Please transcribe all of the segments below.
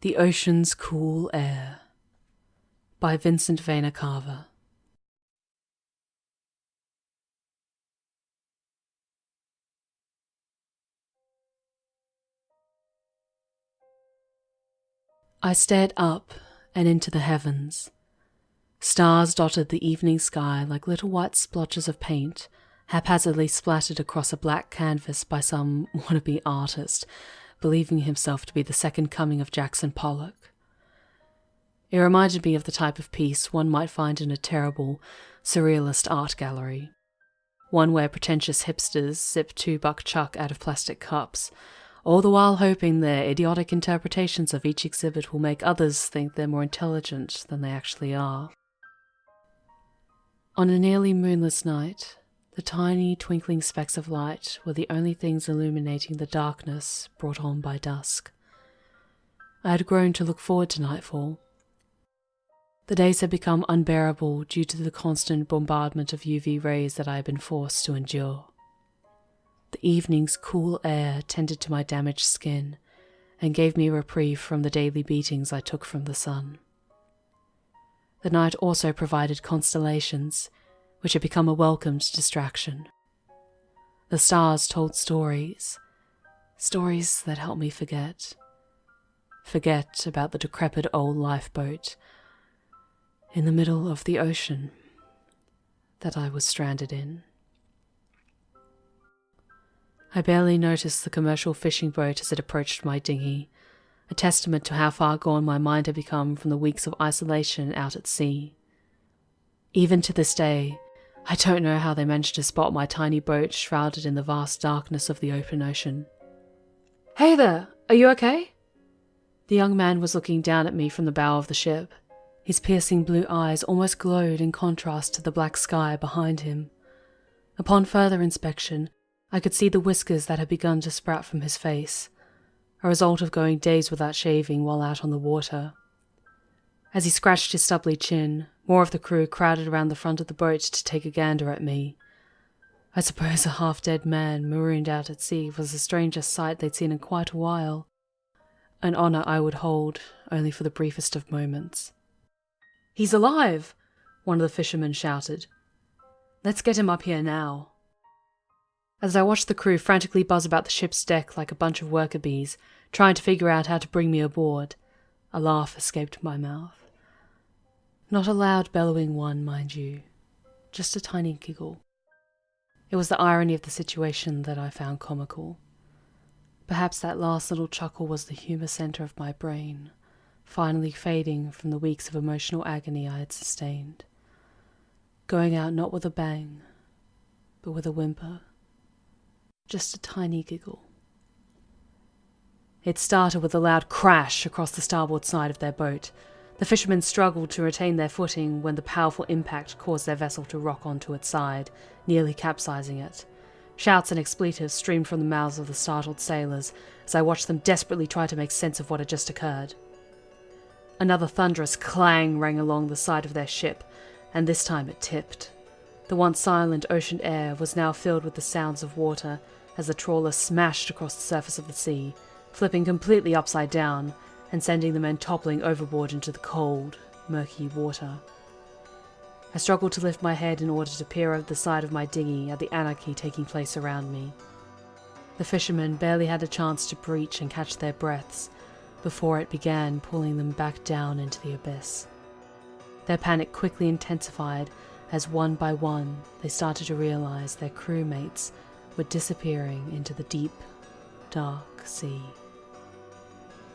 The Ocean's Cool Air by Vincent Vena Cava. I stared up and into the heavens. Stars dotted the evening sky like little white splotches of paint, haphazardly splattered across a black canvas by some wannabe artist, believing himself to be the second coming of Jackson Pollock. It reminded me of the type of piece one might find in a terrible, surrealist art gallery. One where pretentious hipsters sip $2 chuck out of plastic cups, all the while hoping their idiotic interpretations of each exhibit will make others think they're more intelligent than they actually are. On a nearly moonless night, the tiny twinkling specks of light were the only things illuminating the darkness brought on by dusk. I had grown to look forward to nightfall. The days had become unbearable due to the constant bombardment of UV rays that I had been forced to endure. The evening's cool air tended to my damaged skin and gave me a reprieve from the daily beatings I took from the sun. The night also provided constellations, which had become a welcomed distraction. The stars told stories that helped me forget about the decrepit old lifeboat in the middle of the ocean that I was stranded in. I barely noticed the commercial fishing boat as it approached my dinghy, a testament to how far gone my mind had become from the weeks of isolation out at sea. Even to this day, I don't know how they managed to spot my tiny boat shrouded in the vast darkness of the open ocean. "Hey there, are you okay?" The young man was looking down at me from the bow of the ship. His piercing blue eyes almost glowed in contrast to the black sky behind him. Upon further inspection, I could see the whiskers that had begun to sprout from his face, a result of going days without shaving while out on the water. As he scratched his stubbly chin, more of the crew crowded around the front of the boat to take a gander at me. I suppose a half-dead man marooned out at sea was the strangest sight they'd seen in quite a while, an honour I would hold only for the briefest of moments. "He's alive!" one of the fishermen shouted. "Let's get him up here now." As I watched the crew frantically buzz about the ship's deck like a bunch of worker bees, trying to figure out how to bring me aboard, a laugh escaped my mouth. Not a loud bellowing one, mind you, just a tiny giggle. It was the irony of the situation that I found comical. Perhaps that last little chuckle was the humour centre of my brain, finally fading from the weeks of emotional agony I had sustained, going out not with a bang, but with a whimper. Just a tiny giggle. It started with a loud crash across the starboard side of their boat. The fishermen struggled to retain their footing when the powerful impact caused their vessel to rock onto its side, nearly capsizing it. Shouts and expletives streamed from the mouths of the startled sailors as I watched them desperately try to make sense of what had just occurred. Another thunderous clang rang along the side of their ship, and this time it tipped. The once silent ocean air was now filled with the sounds of water as the trawler smashed across the surface of the sea, flipping completely upside down and sending the men toppling overboard into the cold, murky water. I struggled to lift my head in order to peer over the side of my dinghy at the anarchy taking place around me. The fishermen barely had a chance to breach and catch their breaths before it began pulling them back down into the abyss. Their panic quickly intensified as one by one they started to realize their crewmates were disappearing into the deep, dark sea.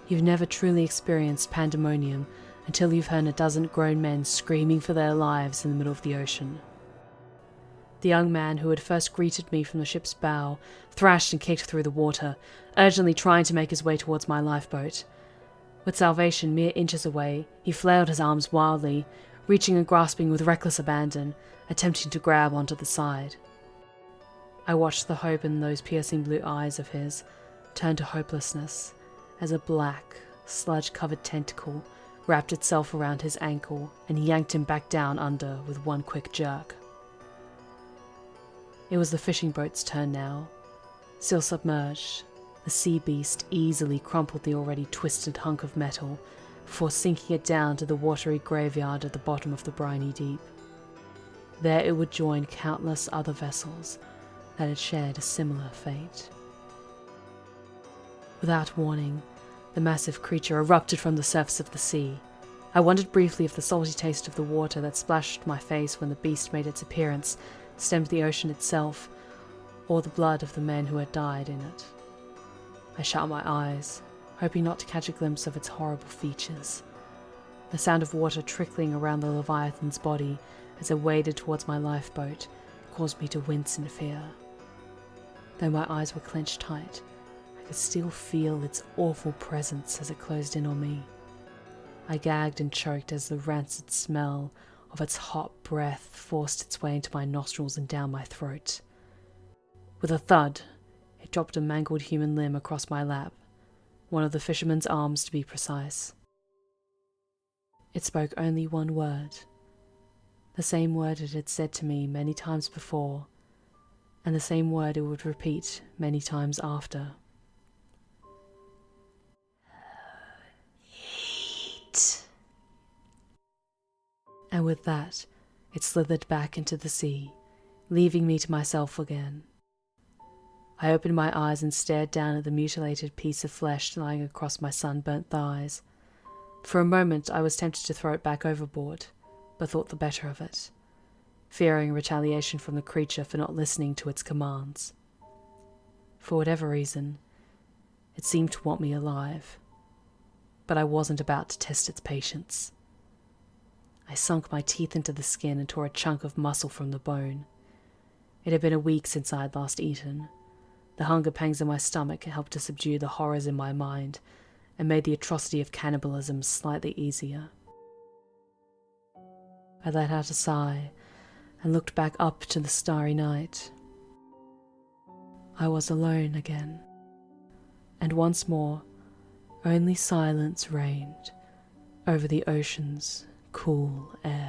You've never truly experienced pandemonium until you've heard a dozen grown men screaming for their lives in the middle of the ocean. The young man who had first greeted me from the ship's bow thrashed and kicked through the water, urgently trying to make his way towards my lifeboat. With salvation mere inches away, he flailed his arms wildly, reaching and grasping with reckless abandon, attempting to grab onto the side. I watched the hope in those piercing blue eyes of his turn to hopelessness as a black, sludge-covered tentacle wrapped itself around his ankle and yanked him back down under with one quick jerk. It was the fishing boat's turn now. Still submerged, The sea beast easily crumpled the already twisted hunk of metal before sinking it down to the watery graveyard at the bottom of the briny deep. There it would join countless other vessels that had shared a similar fate. Without warning, the massive creature erupted from the surface of the sea. I wondered briefly if the salty taste of the water that splashed my face when the beast made its appearance stemmed the ocean itself, or the blood of the men who had died in it. I shut my eyes, hoping not to catch a glimpse of its horrible features. The sound of water trickling around the Leviathan's body as it waded towards my lifeboat caused me to wince in fear. Though my eyes were clenched tight, I could still feel its awful presence as it closed in on me. I gagged and choked as the rancid smell of its hot breath forced its way into my nostrils and down my throat. With a thud, it dropped a mangled human limb across my lap, one of the fisherman's arms to be precise. It spoke only one word, the same word it had said to me many times before, and the same word it would repeat many times after. Eat. And with that, it slithered back into the sea, leaving me to myself again. I opened my eyes and stared down at the mutilated piece of flesh lying across my sunburnt thighs. For a moment I was tempted to throw it back overboard, but thought the better of it, fearing retaliation from the creature for not listening to its commands. For whatever reason, it seemed to want me alive, but I wasn't about to test its patience. I sunk my teeth into the skin and tore a chunk of muscle from the bone. It had been a week since I had last eaten. The hunger pangs in my stomach helped to subdue the horrors in my mind and made the atrocity of cannibalism slightly easier. I let out a sigh and looked back up to the starry night. I was alone again, and once more only silence reigned over the ocean's cool air.